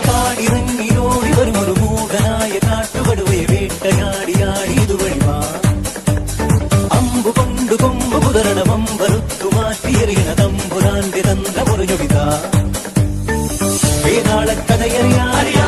കാടിറങ്ങിയോടി വരുമൊരു മൂകനായ കാട്ടുകടുവയെ വേട്ടയാടിയാടി ഇതുവഴി വാ. അമ്പു കൊണ്ടു കൊമ്പ് കുതിരണ വമ്പറുത്തു മാറ്റിയെറിയണ തമ്പുരാന്റെ തന്ത്ര പൊറിഞ്ഞൊഴിതാ. വേതാളക്കഥയറിയാ